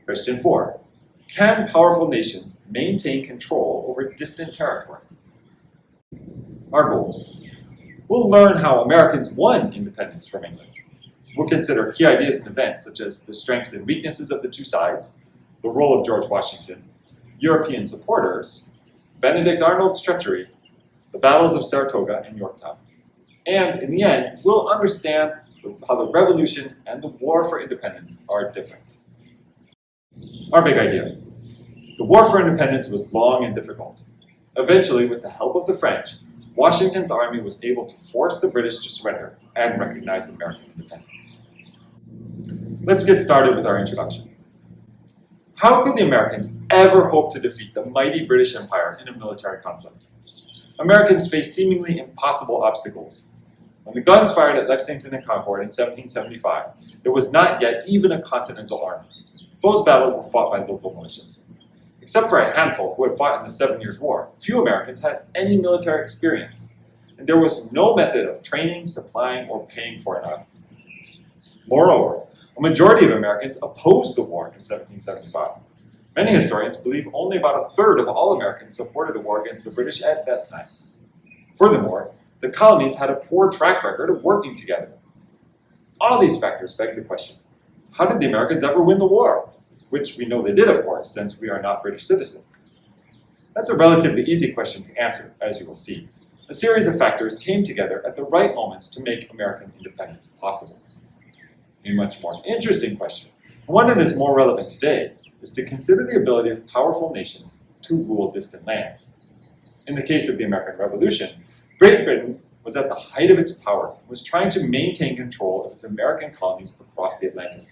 Question 4. Can powerful nations maintain control over distant territory? Our goals. We'll learn how Americans won independence from England. We'll consider key ideas and events such as the strengths and weaknesses of the two sides, the role of George Washington, European supporters, Benedict Arnold's treachery, the battles of Saratoga and Yorktown. And in the end, we'll understand how the Revolution and the War for Independence are different. Our big idea. The War for Independence was long and difficult. Eventually, with the help of the French, Washington's army was able to force the British to surrender and recognize American independence. Let's get started with our introduction. How could the Americans ever hope to defeat the mighty British Empire in a military conflict? Americans faced seemingly impossible obstacles. When the guns fired at Lexington and Concord in 1775, there was not yet even a continental army. Those battles were fought by local militias. Except for a handful who had fought in the 7 Years' War, few Americans had any military experience, and there was no method of training, supplying, or paying for an army. Moreover, a majority of Americans opposed the war in 1775. Many historians believe only about a third of all Americans supported a war against the British at that time. Furthermore, the colonies had a poor track record of working together. All these factors beg the question, how did the Americans ever win the war? Which we know they did, of course, since we are not British citizens. That's a relatively easy question to answer, as you will see. A series of factors came together at the right moments to make American independence possible. A much more interesting question, and one that is more relevant today, is to consider the ability of powerful nations to rule distant lands. In the case of the American Revolution, Great Britain was at the height of its power and was trying to maintain control of its American colonies across the Atlantic.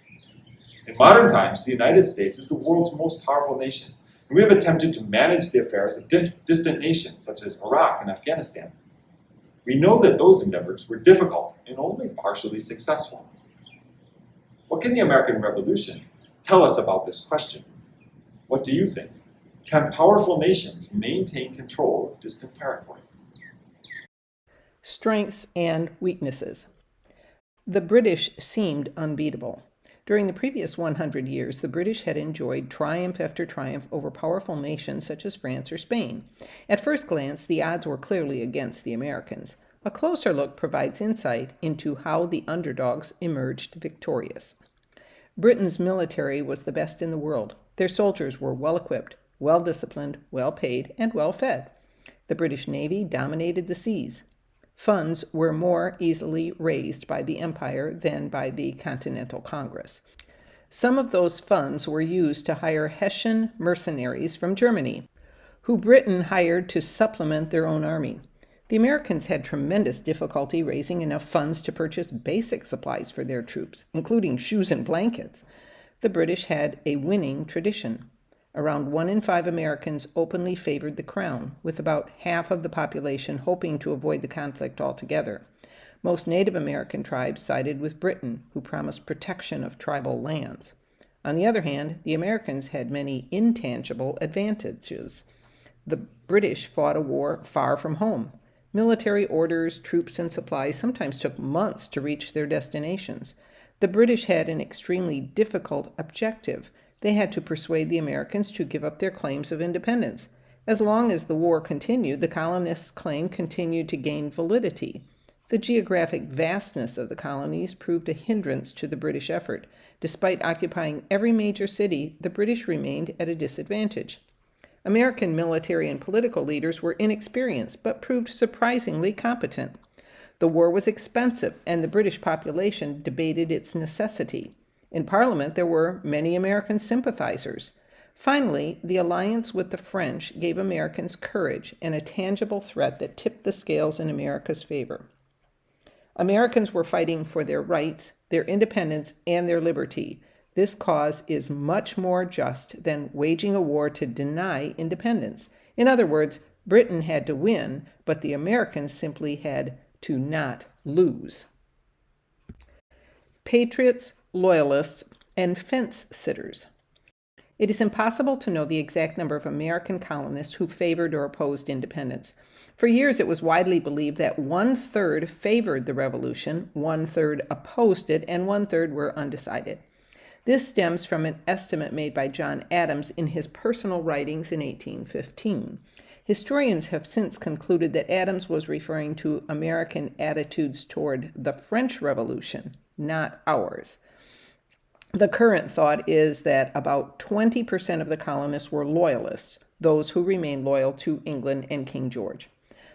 In modern times, the United States is the world's most powerful nation, and we have attempted to manage the affairs of distant nations such as Iraq and Afghanistan. We know that those endeavors were difficult and only partially successful. What can the American Revolution tell us about this question? What do you think? Can powerful nations maintain control of distant territory? Strengths and weaknesses. The British seemed unbeatable. During the previous 100 years, the British had enjoyed triumph after triumph over powerful nations such as France or Spain. At first glance, the odds were clearly against the Americans. A closer look provides insight into how the underdogs emerged victorious. Britain's military was the best in the world. Their soldiers were well-equipped, well-disciplined, well-paid, and well-fed. The British Navy dominated the seas. Funds were more easily raised by the Empire than by the Continental Congress. Some of those funds were used to hire Hessian mercenaries from Germany, who Britain hired to supplement their own army. The Americans had tremendous difficulty raising enough funds to purchase basic supplies for their troops, including shoes and blankets. The British had a winning tradition. Around 1 in 5 Americans openly favored the crown, with about half of the population hoping to avoid the conflict altogether. Most Native American tribes sided with Britain, who promised protection of tribal lands. On the other hand, the Americans had many intangible advantages. The British fought a war far from home. Military orders, troops, and supplies sometimes took months to reach their destinations. The British had an extremely difficult objective. They had to persuade the Americans to give up their claims of independence. As long as the war continued, the colonists' claim continued to gain validity. The geographic vastness of the colonies proved a hindrance to the British effort. Despite occupying every major city, the British remained at a disadvantage. American military and political leaders were inexperienced, but proved surprisingly competent. The war was expensive, and the British population debated its necessity. In Parliament, there were many American sympathizers. Finally, the alliance with the French gave Americans courage and a tangible threat that tipped the scales in America's favor. Americans were fighting for their rights, their independence, and their liberty. This cause is much more just than waging a war to deny independence. In other words, Britain had to win, but the Americans simply had to not lose. Patriots, loyalists, and fence-sitters. It is impossible to know the exact number of American colonists who favored or opposed independence. For years, it was widely believed that 1/3 favored the Revolution, 1/3 opposed it, and 1/3 were undecided. This stems from an estimate made by John Adams in his personal writings in 1815. Historians have since concluded that Adams was referring to American attitudes toward the French Revolution, not ours. The current thought is that about 20% of the colonists were loyalists, those who remained loyal to England and King George.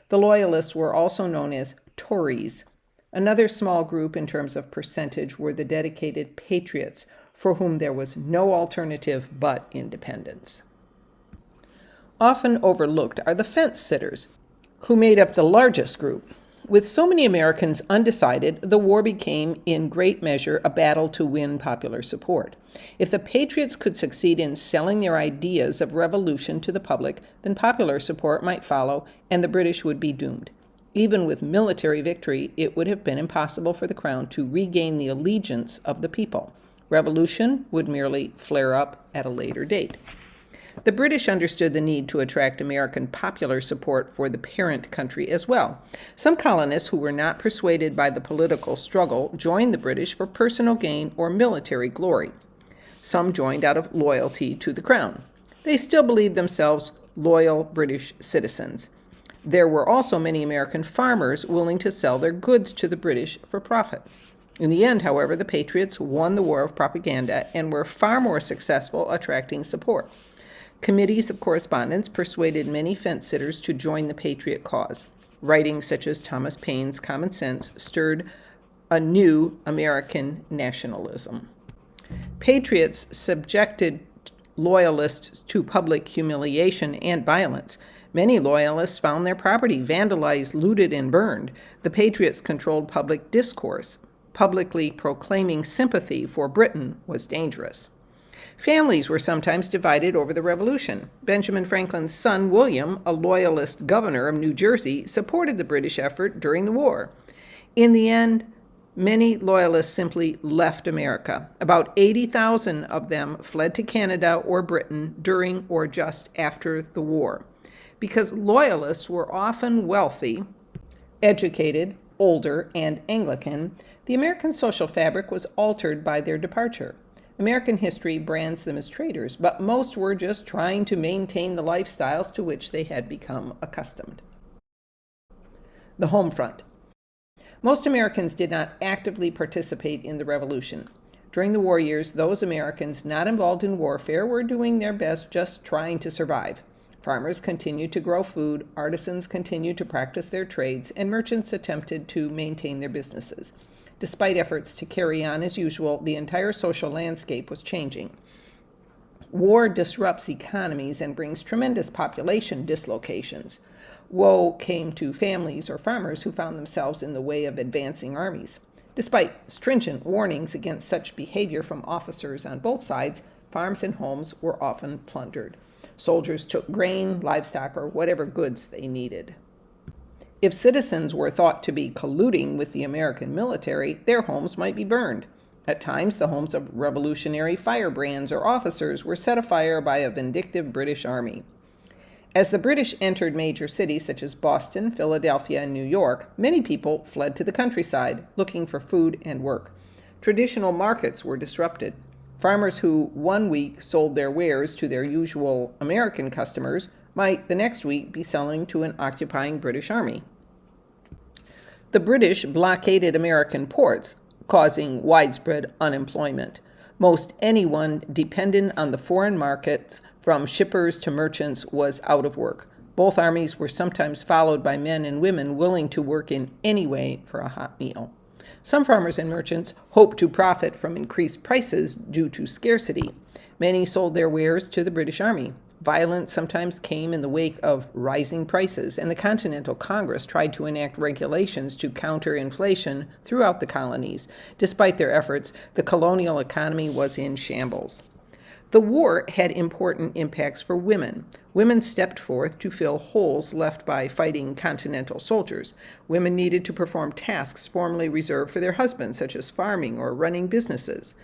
The loyalists were also known as Tories. Another small group in terms of percentage were the dedicated patriots, for whom there was no alternative but independence. Often overlooked are the fence sitters, who made up the largest group. With so many Americans undecided, the war became in great measure a battle to win popular support. If the Patriots could succeed in selling their ideas of revolution to the public, then popular support might follow and the British would be doomed. Even with military victory, it would have been impossible for the Crown to regain the allegiance of the people. Revolution would merely flare up at a later date. The British understood the need to attract American popular support for the parent country as well. Some colonists who were not persuaded by the political struggle joined the British for personal gain or military glory. Some joined out of loyalty to the Crown. They still believed themselves loyal British citizens. There were also many American farmers willing to sell their goods to the British for profit. In the end, however, the Patriots won the war of propaganda and were far more successful attracting support. Committees of correspondence persuaded many fence-sitters to join the Patriot cause. Writings such as Thomas Paine's Common Sense stirred a new American nationalism. Patriots subjected loyalists to public humiliation and violence. Many loyalists found their property vandalized, looted, and burned. The Patriots controlled public discourse. Publicly proclaiming sympathy for Britain was dangerous. Families were sometimes divided over the Revolution. Benjamin Franklin's son, William, a loyalist governor of New Jersey, supported the British effort during the war. In the end, many loyalists simply left America. About 80,000 of them fled to Canada or Britain during or just after the war. Because loyalists were often wealthy, educated, older, and Anglican, the American social fabric was altered by their departure. American history brands them as traitors, but most were just trying to maintain the lifestyles to which they had become accustomed. The home front. Most Americans did not actively participate in the Revolution. During the war years, those Americans not involved in warfare were doing their best just trying to survive. Farmers continued to grow food, artisans continued to practice their trades, and merchants attempted to maintain their businesses. Despite efforts to carry on as usual, the entire social landscape was changing. War disrupts economies and brings tremendous population dislocations. Woe came to families or farmers who found themselves in the way of advancing armies. Despite stringent warnings against such behavior from officers on both sides, farms and homes were often plundered. Soldiers took grain, livestock, or whatever goods they needed. If citizens were thought to be colluding with the American military, their homes might be burned. At times, the homes of revolutionary firebrands or officers were set afire by a vindictive British army. As the British entered major cities such as Boston, Philadelphia, and New York, many people fled to the countryside, looking for food and work. Traditional markets were disrupted. Farmers who one week sold their wares to their usual American customers might the next week be selling to an occupying British army. The British blockaded American ports, causing widespread unemployment. Most anyone dependent on the foreign markets, from shippers to merchants, was out of work. Both armies were sometimes followed by men and women willing to work in any way for a hot meal. Some farmers and merchants hoped to profit from increased prices due to scarcity. Many sold their wares to the British Army. Violence sometimes came in the wake of rising prices, and the Continental Congress tried to enact regulations to counter inflation throughout the colonies. Despite their efforts, the colonial economy was in shambles. The war had important impacts for women. Women stepped forth to fill holes left by fighting Continental soldiers. Women needed to perform tasks formerly reserved for their husbands, such as farming or running businesses.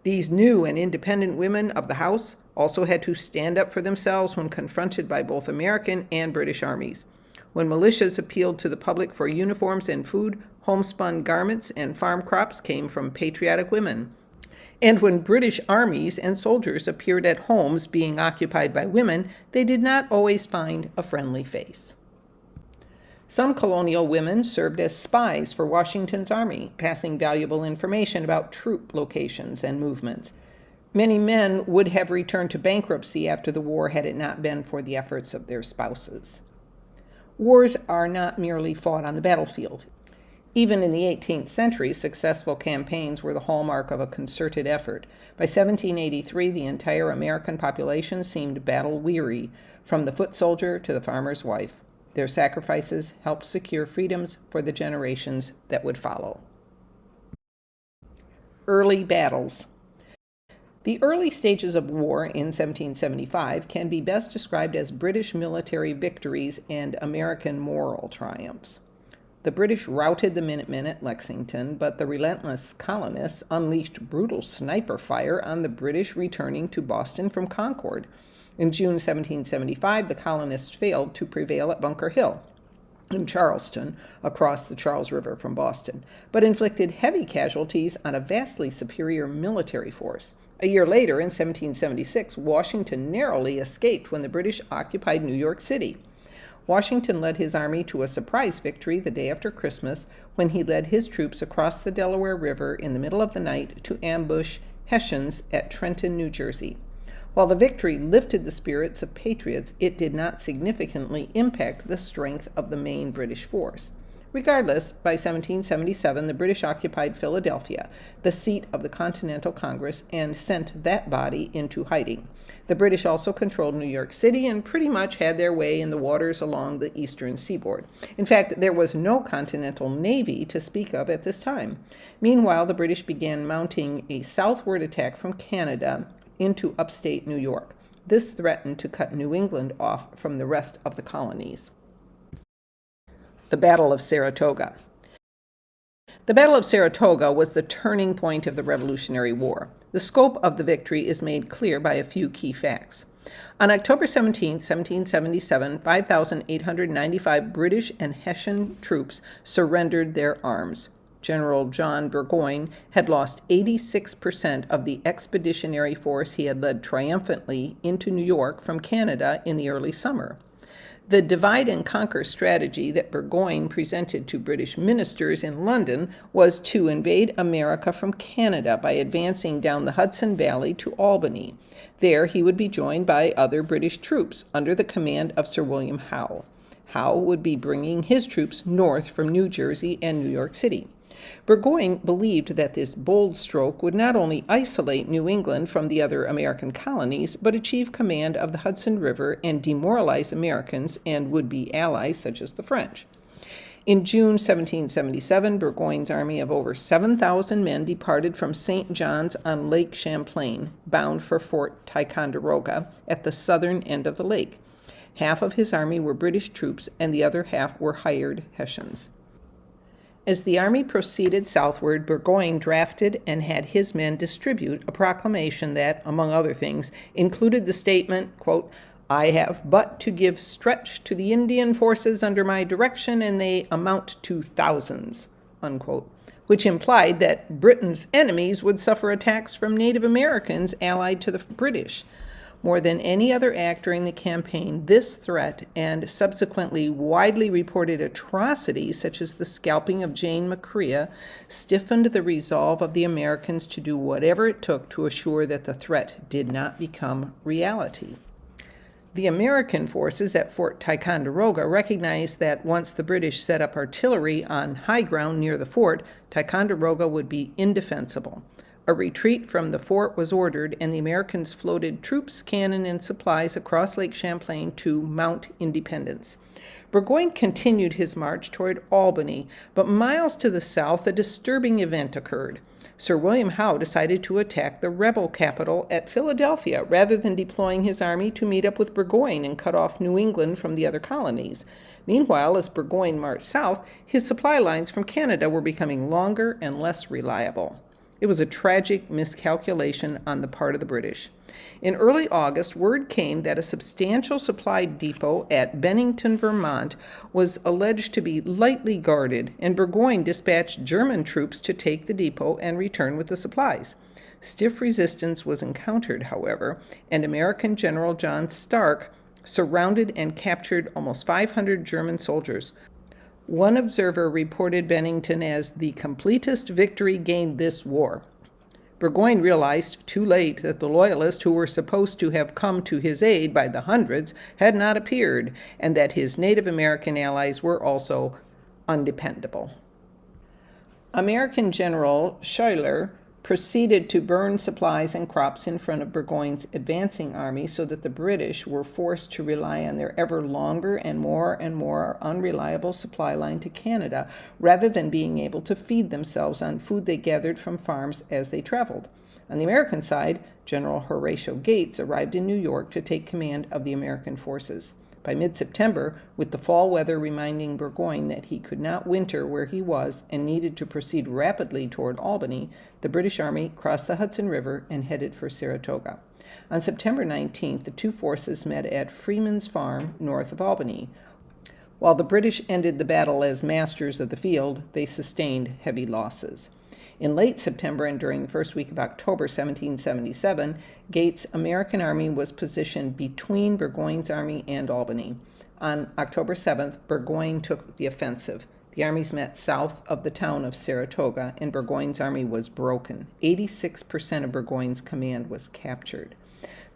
These new and independent women of the house also had to stand up for themselves when confronted by both American and British armies. When militias appealed to the public for uniforms and food, homespun garments and farm crops came from patriotic women. And when British armies and soldiers appeared at homes being occupied by women, they did not always find a friendly face. Some colonial women served as spies for Washington's army, passing valuable information about troop locations and movements. Many men would have returned to bankruptcy after the war had it not been for the efforts of their spouses. Wars are not merely fought on the battlefield. Even in the 18th century, successful campaigns were the hallmark of a concerted effort. By 1783, the entire American population seemed battle-weary, from the foot soldier to the farmer's wife. Their sacrifices helped secure freedoms for the generations that would follow. Early battles. The early stages of war in 1775 can be best described as British military victories and American moral triumphs. The British routed the Minutemen at Lexington, but the relentless colonists unleashed brutal sniper fire on the British returning to Boston from Concord. In June 1775, the colonists failed to prevail at Bunker Hill in Charleston, across the Charles River from Boston, but inflicted heavy casualties on a vastly superior military force. A year later, in 1776, Washington narrowly escaped when the British occupied New York City. Washington led his army to a surprise victory the day after Christmas when he led his troops across the Delaware River in the middle of the night to ambush Hessians at Trenton, New Jersey. While the victory lifted the spirits of patriots, it did not significantly impact the strength of the main British force. Regardless, by 1777, the British occupied Philadelphia, the seat of the Continental Congress, and sent that body into hiding. The British also controlled New York City and pretty much had their way in the waters along the eastern seaboard. In fact, there was no Continental Navy to speak of at this time. Meanwhile, the British began mounting a southward attack from Canada into upstate New York. This threatened to cut New England off from the rest of the colonies. The Battle of Saratoga. The Battle of Saratoga was the turning point of the Revolutionary War. The scope of the victory is made clear by a few key facts. On October 17, 1777, 5,895 British and Hessian troops surrendered their arms. General John Burgoyne had lost 86% of the expeditionary force he had led triumphantly into New York from Canada in the early summer. The divide and conquer strategy that Burgoyne presented to British ministers in London was to invade America from Canada by advancing down the Hudson Valley to Albany. There he would be joined by other British troops under the command of Sir William Howe. Howe would be bringing his troops north from New Jersey and New York City. Burgoyne believed that this bold stroke would not only isolate New England from the other American colonies, but achieve command of the Hudson River and demoralize Americans and would-be allies such as the French. In June 1777, Burgoyne's army of over 7,000 men departed from St. John's on Lake Champlain, bound for Fort Ticonderoga at the southern end of the lake. Half of his army were British troops, and the other half were hired Hessians. As the army proceeded southward, Burgoyne drafted and had his men distribute a proclamation that, among other things, included the statement, quote, "I have but to give stretch to the Indian forces under my direction, and they amount to thousands," unquote, which implied that Britain's enemies would suffer attacks from Native Americans allied to the British. More than any other act during the campaign, this threat and subsequently widely reported atrocities such as the scalping of Jane McCrea stiffened the resolve of the Americans to do whatever it took to assure that the threat did not become reality. The American forces at Fort Ticonderoga recognized that once the British set up artillery on high ground near the fort, Ticonderoga would be indefensible. A retreat from the fort was ordered, and the Americans floated troops, cannon, and supplies across Lake Champlain to Mount Independence. Burgoyne continued his march toward Albany, but miles to the south, a disturbing event occurred. Sir William Howe decided to attack the rebel capital at Philadelphia rather than deploying his army to meet up with Burgoyne and cut off New England from the other colonies. Meanwhile, as Burgoyne marched south, his supply lines from Canada were becoming longer and less reliable. It was a tragic miscalculation on the part of the British. In early August, word came that a substantial supply depot at Bennington, Vermont, was alleged to be lightly guarded, and Burgoyne dispatched German troops to take the depot and return with the supplies. Stiff resistance was encountered, however, and American General John Stark surrounded and captured almost 500 German soldiers. One observer reported Bennington as the completest victory gained this war. Burgoyne realized too late that the Loyalists who were supposed to have come to his aid by the hundreds had not appeared, and that his Native American allies were also undependable. American General Schuyler proceeded to burn supplies and crops in front of Burgoyne's advancing army so that the British were forced to rely on their ever longer and more unreliable supply line to Canada rather than being able to feed themselves on food they gathered from farms as they traveled. On the American side, General Horatio Gates arrived in New York to take command of the American forces. By mid-September, with the fall weather reminding Burgoyne that he could not winter where he was and needed to proceed rapidly toward Albany, the British Army crossed the Hudson River and headed for Saratoga. On September 19th, the two forces met at Freeman's Farm, north of Albany. While the British ended the battle as masters of the field, they sustained heavy losses. In late September and during the first week of October 1777, Gates' American army was positioned between Burgoyne's army and Albany. On October 7th, Burgoyne took the offensive. The armies met south of the town of Saratoga, and Burgoyne's army was broken. 86% of Burgoyne's command was captured.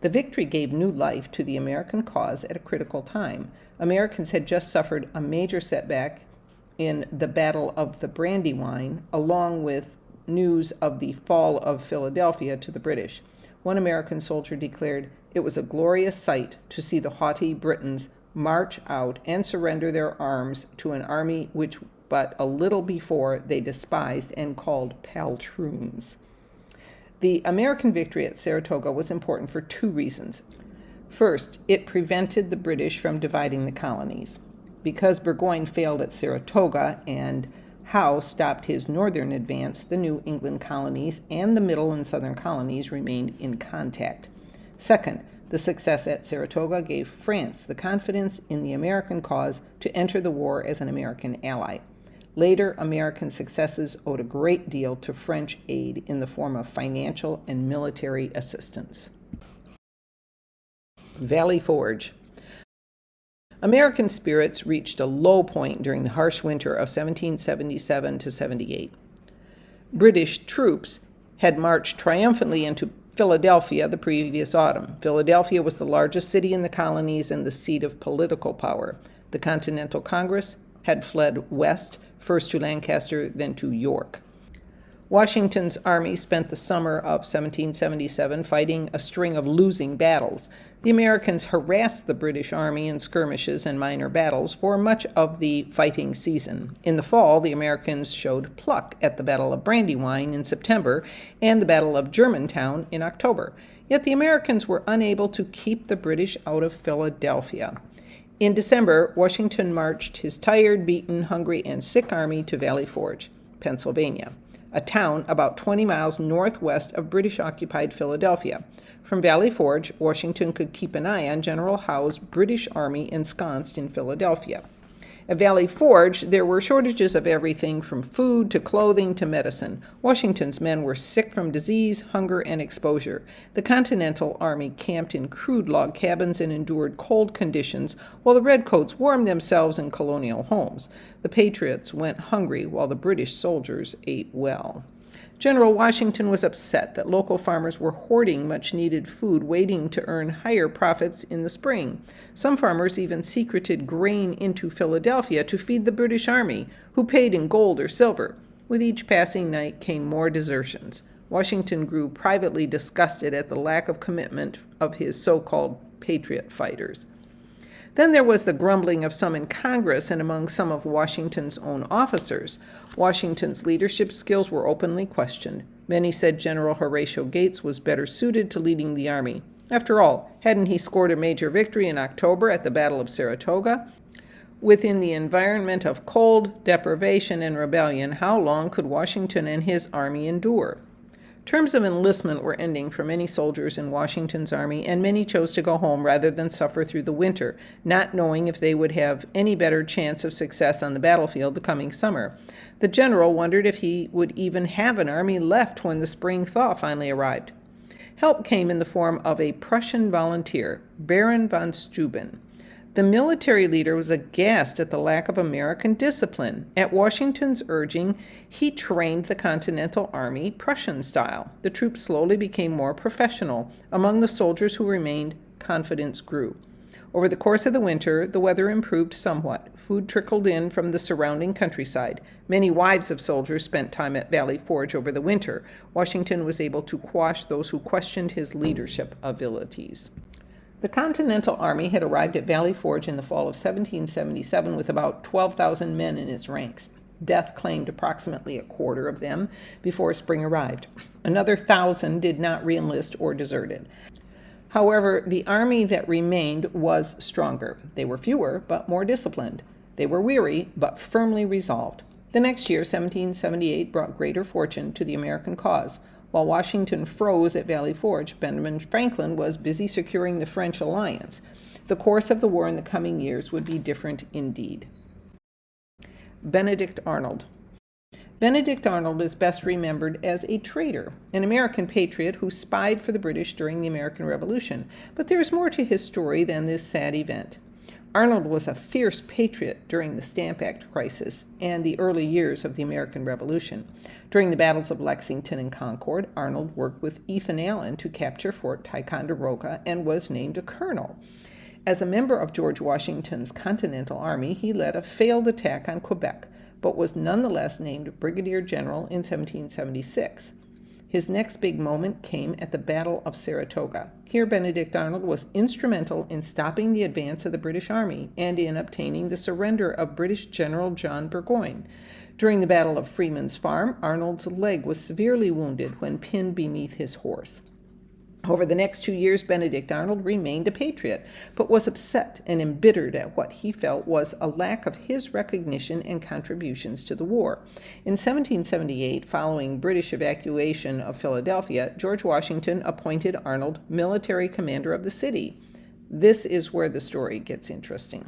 The victory gave new life to the American cause at a critical time. Americans had just suffered a major setback in the Battle of the Brandywine, along with news of the fall of Philadelphia to the British. One American soldier declared, "It was a glorious sight to see the haughty Britons march out and surrender their arms to an army which but a little before they despised and called poltroons." The American victory at Saratoga was important for two reasons. First, it prevented the British from dividing the colonies. Because Burgoyne failed at Saratoga and Howe stopped his northern advance, the New England colonies and the middle and southern colonies remained in contact. Second, the success at Saratoga gave France the confidence in the American cause to enter the war as an American ally. Later American successes owed a great deal to French aid in the form of financial and military assistance. Valley Forge. American spirits reached a low point during the harsh winter of 1777 to 78. British troops had marched triumphantly into Philadelphia the previous autumn. Philadelphia was the largest city in the colonies and the seat of political power. The Continental Congress had fled west, first to Lancaster, then to York. Washington's army spent the summer of 1777 fighting a string of losing battles. The Americans harassed the British army in skirmishes and minor battles for much of the fighting season. In the fall, the Americans showed pluck at the Battle of Brandywine in September and the Battle of Germantown in October. Yet the Americans were unable to keep the British out of Philadelphia. In December, Washington marched his tired, beaten, hungry, and sick army to Valley Forge, Pennsylvania, a town about 20 miles northwest of British-occupied Philadelphia. From Valley Forge, Washington could keep an eye on General Howe's British army ensconced in Philadelphia. At Valley Forge, there were shortages of everything from food to clothing to medicine. Washington's men were sick from disease, hunger, and exposure. The Continental Army camped in crude log cabins and endured cold conditions, while the Redcoats warmed themselves in colonial homes. The Patriots went hungry, while the British soldiers ate well. General Washington was upset that local farmers were hoarding much-needed food, waiting to earn higher profits in the spring. Some farmers even secreted grain into Philadelphia to feed the British army, who paid in gold or silver. With each passing night came more desertions. Washington grew privately disgusted at the lack of commitment of his so-called patriot fighters. Then there was the grumbling of some in Congress and among some of Washington's own officers. Washington's leadership skills were openly questioned. Many said General Horatio Gates was better suited to leading the army. After all, hadn't he scored a major victory in October at the Battle of Saratoga? Within the environment of cold, deprivation, and rebellion, how long could Washington and his army endure? Terms of enlistment were ending for many soldiers in Washington's army, and many chose to go home rather than suffer through the winter, not knowing if they would have any better chance of success on the battlefield the coming summer. The general wondered if he would even have an army left when the spring thaw finally arrived. Help came in the form of a Prussian volunteer, Baron von Steuben. The military leader was aghast at the lack of American discipline. At Washington's urging, he trained the Continental Army Prussian style. The troops slowly became more professional. Among the soldiers who remained, confidence grew. Over the course of the winter, the weather improved somewhat. Food trickled in from the surrounding countryside. Many wives of soldiers spent time at Valley Forge over the winter. Washington was able to quash those who questioned his leadership abilities. The Continental Army had arrived at Valley Forge in the fall of 1777 with about 12,000 men in its ranks. Death claimed approximately a quarter of them before spring arrived. Another 1,000 did not reenlist or deserted. However, the army that remained was stronger. They were fewer, but more disciplined. They were weary, but firmly resolved. The next year, 1778, brought greater fortune to the American cause. While Washington froze at Valley Forge, Benjamin Franklin was busy securing the French alliance. The course of the war in the coming years would be different indeed. Benedict Arnold. Benedict Arnold is best remembered as a traitor, an American patriot who spied for the British during the American Revolution. But there is more to his story than this sad event. Arnold was a fierce patriot during the Stamp Act crisis and the early years of the American Revolution. During the battles of Lexington and Concord, Arnold worked with Ethan Allen to capture Fort Ticonderoga and was named a colonel. As a member of George Washington's Continental Army, he led a failed attack on Quebec, but was nonetheless named Brigadier General in 1776. His next big moment came at the Battle of Saratoga. Here, Benedict Arnold was instrumental in stopping the advance of the British Army and in obtaining the surrender of British General John Burgoyne. During the Battle of Freeman's Farm, Arnold's leg was severely wounded when pinned beneath his horse. Over the next 2 years, Benedict Arnold remained a patriot, but was upset and embittered at what he felt was a lack of his recognition and contributions to the war. In 1778, following British evacuation of Philadelphia, George Washington appointed Arnold military commander of the city. This is where the story gets interesting.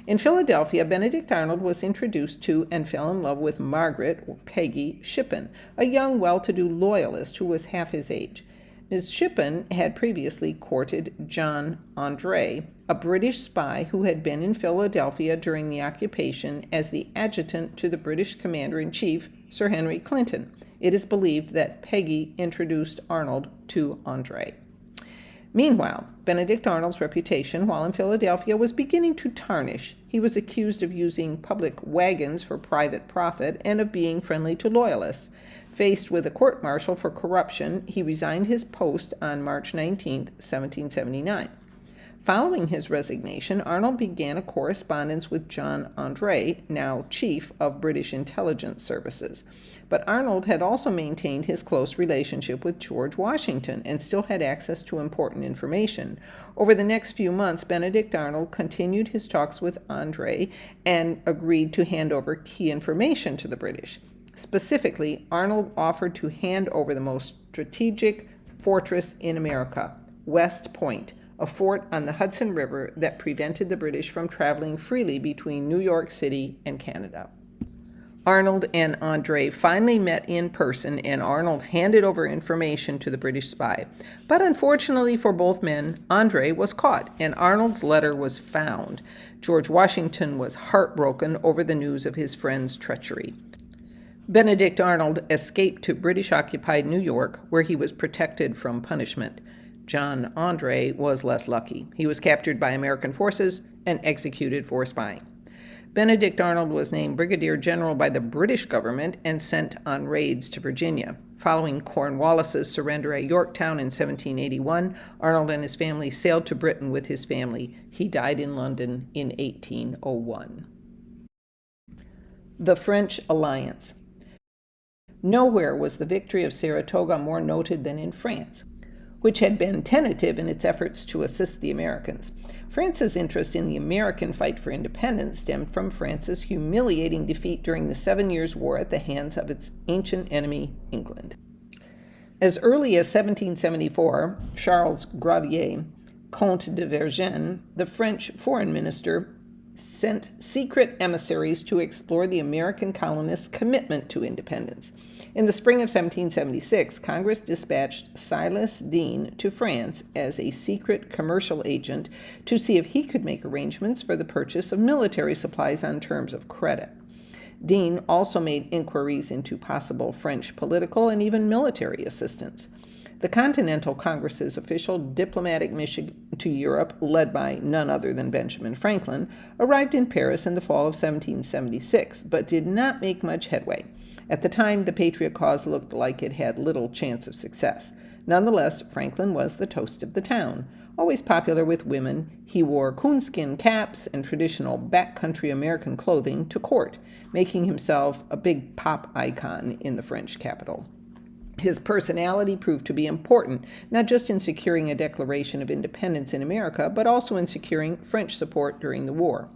In Philadelphia, Benedict Arnold was introduced to and fell in love with Margaret, or Peggy, Shippen, a young, well-to-do loyalist who was half his age. Ms. Shippen had previously courted John André, a British spy who had been in Philadelphia during the occupation as the adjutant to the British commander-in-chief, Sir Henry Clinton. It is believed that Peggy introduced Arnold to André. Meanwhile, Benedict Arnold's reputation while in Philadelphia was beginning to tarnish. He was accused of using public wagons for private profit and of being friendly to loyalists. Faced with a court-martial for corruption, he resigned his post on March 19, 1779. Following his resignation, Arnold began a correspondence with John André, now Chief of British Intelligence Services. But Arnold had also maintained his close relationship with George Washington and still had access to important information. Over the next few months, Benedict Arnold continued his talks with André and agreed to hand over key information to the British. Specifically, Arnold offered to hand over the most strategic fortress in America, West Point, a fort on the Hudson River that prevented the British from traveling freely between New York City and Canada. Arnold and André finally met in person, and Arnold handed over information to the British spy. But unfortunately for both men, André was caught, and Arnold's letter was found. George Washington was heartbroken over the news of his friend's treachery. Benedict Arnold escaped to British-occupied New York, where he was protected from punishment. John André was less lucky. He was captured by American forces and executed for spying. Benedict Arnold was named Brigadier General by the British government and sent on raids to Virginia. Following Cornwallis's surrender at Yorktown in 1781, Arnold and his family sailed to Britain with his family. He died in London in 1801. The French Alliance. Nowhere was the victory of Saratoga more noted than in France, which had been tentative in its efforts to assist the Americans. France's interest in the American fight for independence stemmed from France's humiliating defeat during the 7 Years' War at the hands of its ancient enemy, England. As early as 1774, Charles Gravier, Comte de Vergennes, the French foreign minister, sent secret emissaries to explore the American colonists' commitment to independence. In the spring of 1776, Congress dispatched Silas Deane to France as a secret commercial agent to see if he could make arrangements for the purchase of military supplies on terms of credit. Deane also made inquiries into possible French political and even military assistance. The Continental Congress's official diplomatic mission to Europe, led by none other than Benjamin Franklin, arrived in Paris in the fall of 1776, but did not make much headway. At the time, the Patriot cause looked like it had little chance of success. Nonetheless, Franklin was the toast of the town. Always popular with women, he wore coonskin caps and traditional backcountry American clothing to court, making himself a big pop icon in the French capital. His personality proved to be important, not just in securing a declaration of independence in America, but also in securing French support during the war.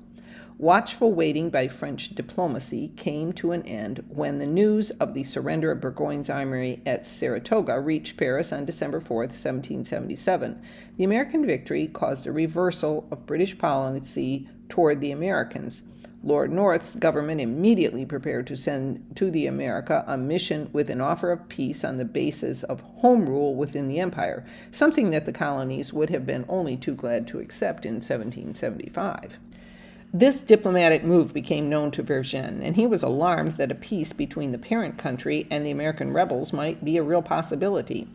Watchful waiting by French diplomacy came to an end when the news of the surrender of Burgoyne's army at Saratoga reached Paris on December 4, 1777. The American victory caused a reversal of British policy toward the Americans. Lord North's government immediately prepared to send to the America a mission with an offer of peace on the basis of home rule within the empire, something that the colonies would have been only too glad to accept in 1775. This diplomatic move became known to Vergennes, and he was alarmed that a peace between the parent country and the American rebels might be a real possibility.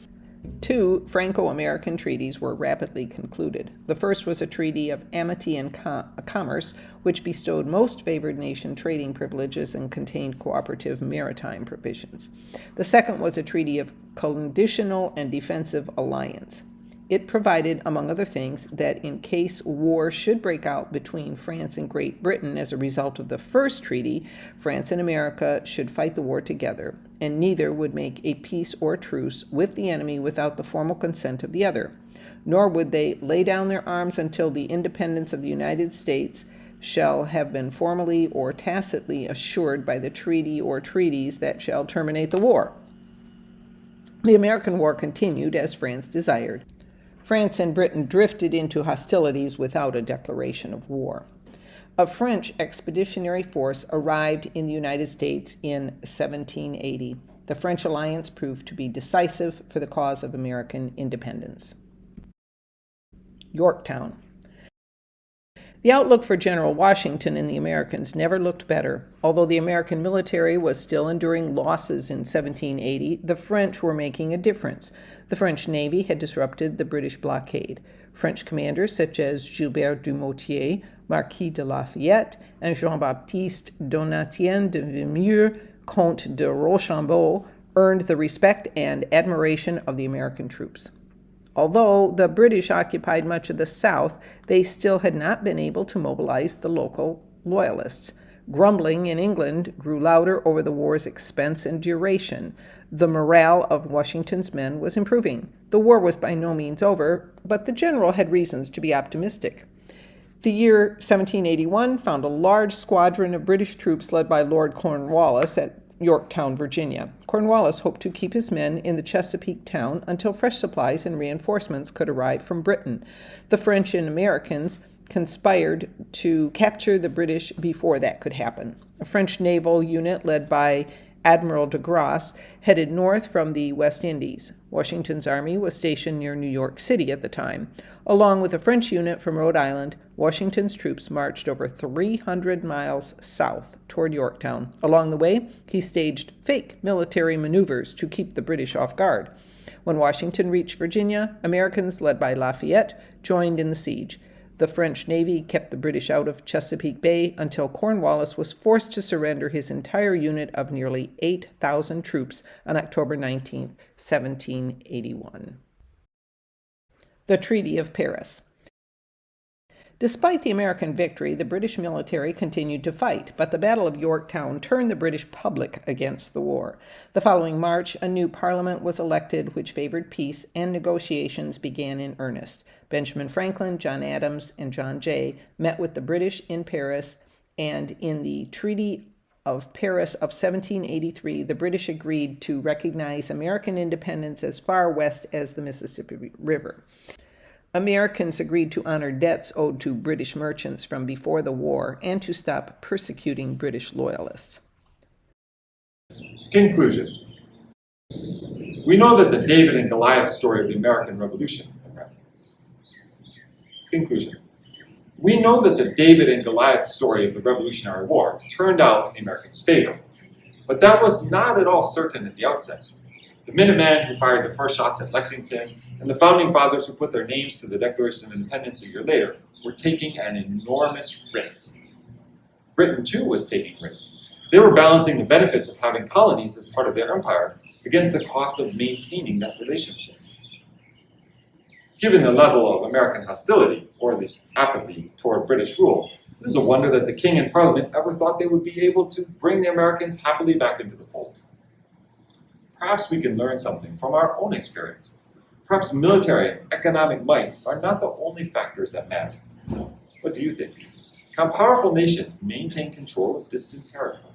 Two Franco-American treaties were rapidly concluded. The first was a treaty of amity and commerce, which bestowed most favored nation trading privileges and contained cooperative maritime provisions. The second was a treaty of conditional and defensive alliance. It provided, among other things, that in case war should break out between France and Great Britain as a result of the first treaty, France and America should fight the war together, and neither would make a peace or truce with the enemy without the formal consent of the other. Nor would they lay down their arms until the independence of the United States shall have been formally or tacitly assured by the treaty or treaties that shall terminate the war. The American war continued as France desired. France and Britain drifted into hostilities without a declaration of war. A French expeditionary force arrived in the United States in 1780. The French alliance proved to be decisive for the cause of American independence. Yorktown. The outlook for General Washington and the Americans never looked better. Although the American military was still enduring losses in 1780, the French were making a difference. The French Navy had disrupted the British blockade. French commanders such as Gilbert du Motier, Marquis de Lafayette, and Jean-Baptiste Donatien de Vimeur, Comte de Rochambeau, earned the respect and admiration of the American troops. Although the British occupied much of the South, they still had not been able to mobilize the local loyalists. Grumbling in England grew louder over the war's expense and duration. The morale of Washington's men was improving. The war was by no means over, but the general had reasons to be optimistic. The year 1781 found a large squadron of British troops led by Lord Cornwallis at Yorktown, Virginia. Cornwallis hoped to keep his men in the Chesapeake town until fresh supplies and reinforcements could arrive from Britain. The French and Americans conspired to capture the British before that could happen. A French naval unit led by Admiral de Grasse headed north from the West Indies. Washington's army was stationed near New York City at the time. Along with a French unit from Rhode Island, Washington's troops marched over 300 miles south toward Yorktown. Along the way, he staged fake military maneuvers to keep the British off guard. When Washington reached Virginia, Americans led by Lafayette joined in the siege. The French Navy kept the British out of Chesapeake Bay until Cornwallis was forced to surrender his entire unit of nearly 8,000 troops on October 19, 1781. The Treaty of Paris. Despite the American victory, the British military continued to fight, but the Battle of Yorktown turned the British public against the war. The following March, a new parliament was elected which favored peace, and negotiations began in earnest. Benjamin Franklin, John Adams, and John Jay met with the British in Paris, and in the Treaty of Paris of 1783, the British agreed to recognize American independence as far west as the Mississippi River. Americans agreed to honor debts owed to British merchants from before the war and to stop persecuting British loyalists. Conclusion. We know that the David and Goliath story of the American Revolution. Conclusion. We know that the David and Goliath story of the Revolutionary War turned out in the Americans' favor, but that was not at all certain at the outset. The Minutemen who fired the first shots at Lexington and the Founding Fathers who put their names to the Declaration of Independence a year later were taking an enormous risk. Britain, too, was taking risks. They were balancing the benefits of having colonies as part of their empire against the cost of maintaining that relationship. Given the level of American hostility, or at least apathy, toward British rule, it is a wonder that the King and Parliament ever thought they would be able to bring the Americans happily back into the fold. Perhaps we can learn something from our own experience. Perhaps military and economic might are not the only factors that matter. What do you think? Can powerful nations maintain control of distant territory?